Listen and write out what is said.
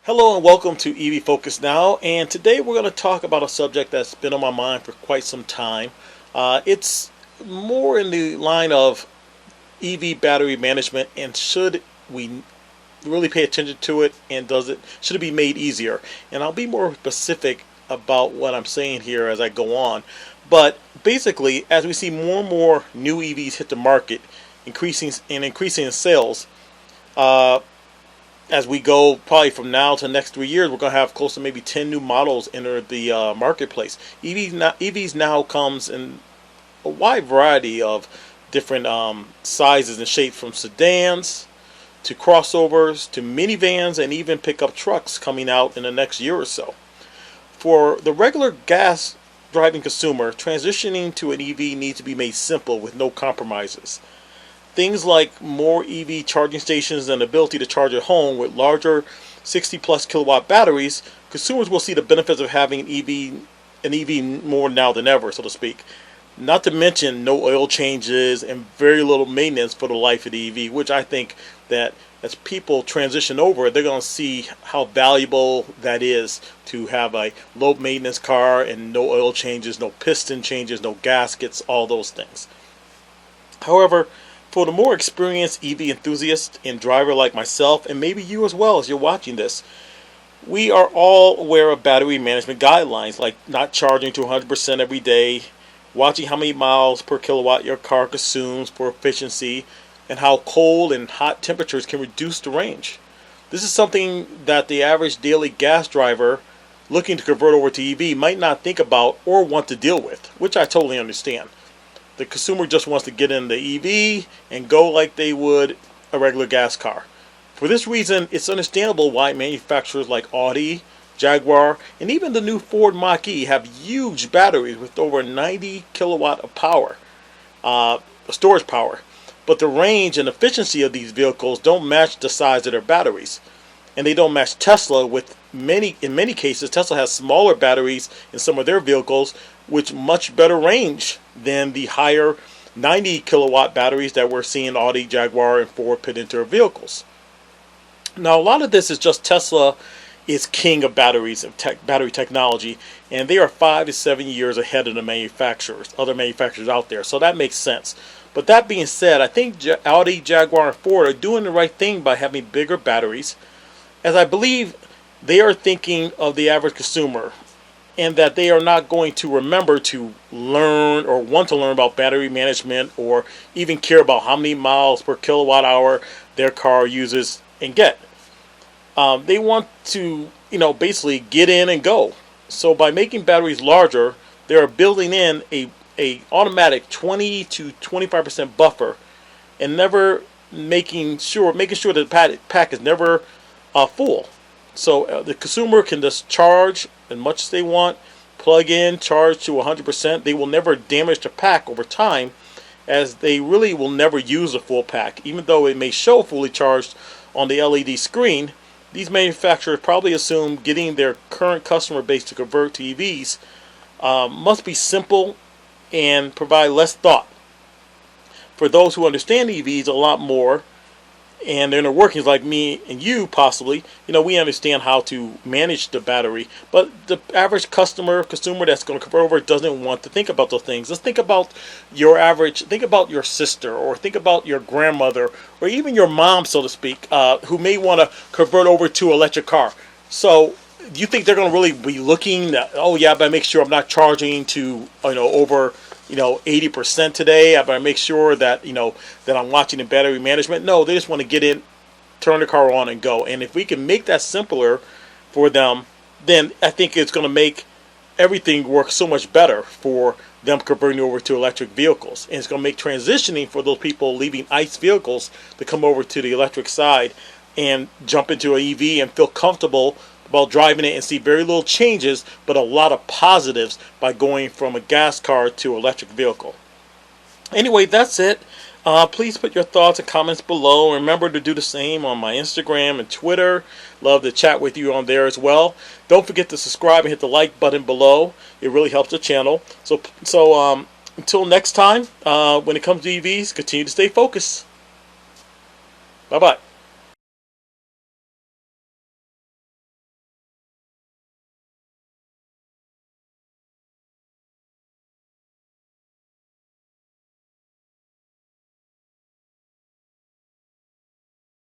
Hello and welcome to EV Focus Now, and today we're going to talk about a subject that's been on my mind for quite some time. It's more in the line of EV battery management, and should we really pay attention to it, and should it be made easier? And I'll be more specific about what I'm saying here as I go on. But basically, as we see more and more new EVs hit the market, increasing in sales, uh, as we go probably from now to the next 3 years, we're going to have close to maybe 10 new models enter the marketplace. EVs now comes in a wide variety of different sizes and shapes, from sedans to crossovers to minivans and even pickup trucks coming out in the next year or so. For the regular gas driving consumer, transitioning to an EV needs to be made simple with no compromises. Things like more EV charging stations and the ability to charge at home with larger 60 plus kilowatt batteries, consumers will see the benefits of having an EV more now than ever, so to speak. Not to mention no oil changes and very little maintenance for the life of the EV, which I think that as people transition over, they're going to see how valuable that is to have a low maintenance car and no oil changes, no piston changes, no gaskets, all those things. However, for the more experienced EV enthusiast and driver like myself, and maybe you as well as you're watching this, we are all aware of battery management guidelines, like not charging to 100% every day, watching how many miles per kilowatt your car consumes for efficiency, and how cold and hot temperatures can reduce the range. This is something that the average daily gas driver looking to convert over to EV might not think about or want to deal with, which I totally understand. The consumer just wants to get in the EV and go like they would a regular gas car. For this reason, it's understandable why manufacturers like Audi, Jaguar, and even the new Ford Mach-E have huge batteries with over 90 kilowatt of power, storage power. But the range and efficiency of these vehicles don't match the size of their batteries. And they don't match Tesla. In many cases, Tesla has smaller batteries in some of their vehicles with much better range than the higher 90 kilowatt batteries that we're seeing Audi, Jaguar, and Ford put into their vehicles. Now, a lot of this is just Tesla is king of batteries and battery technology, and they are 5 to 7 years ahead of the other manufacturers out there. So that makes sense. But that being said, I think Audi, Jaguar, and Ford are doing the right thing by having bigger batteries, as I believe they are thinking of the average consumer, and that they are not going to remember to learn or want to learn about battery management or even care about how many miles per kilowatt hour their car uses and get. They want to, basically get in and go. So by making batteries larger, they are building in a automatic 20 to 25% buffer, and never making sure the pack is never full. So the consumer can just charge as much as they want, plug in, charge to 100%. They will never damage the pack over time, as they really will never use a full pack. Even though it may show fully charged on the LED screen, these manufacturers probably assume getting their current customer base to convert to EVs must be simple and provide less thought. For those who understand EVs a lot more, and they're in the workings like me and you possibly, we understand how to manage the battery. But the average consumer that's going to convert over doesn't want to think about those things. Let's think about think about your sister, or think about your grandmother, or even your mom, so to speak, who may want to convert over to an electric car. So do you think they're going to really be looking at, oh yeah, I better make sure I'm not charging to, over 80% today? I better make sure that that I'm watching the battery management. No, they just want to get in, turn the car on, and go. And if we can make that simpler for them, then I think it's going to make everything work so much better for them converting over to electric vehicles. And it's going to make transitioning for those people leaving ICE vehicles to come over to the electric side and jump into an EV and feel comfortable while driving it, and see very little changes, but a lot of positives by going from a gas car to an electric vehicle. Anyway, that's it. Please put your thoughts and comments below. Remember to do the same on my Instagram and Twitter. Love to chat with you on there as well. Don't forget to subscribe and hit the like button below. It really helps the channel. So until next time, when it comes to EVs, continue to stay focused. Bye-bye.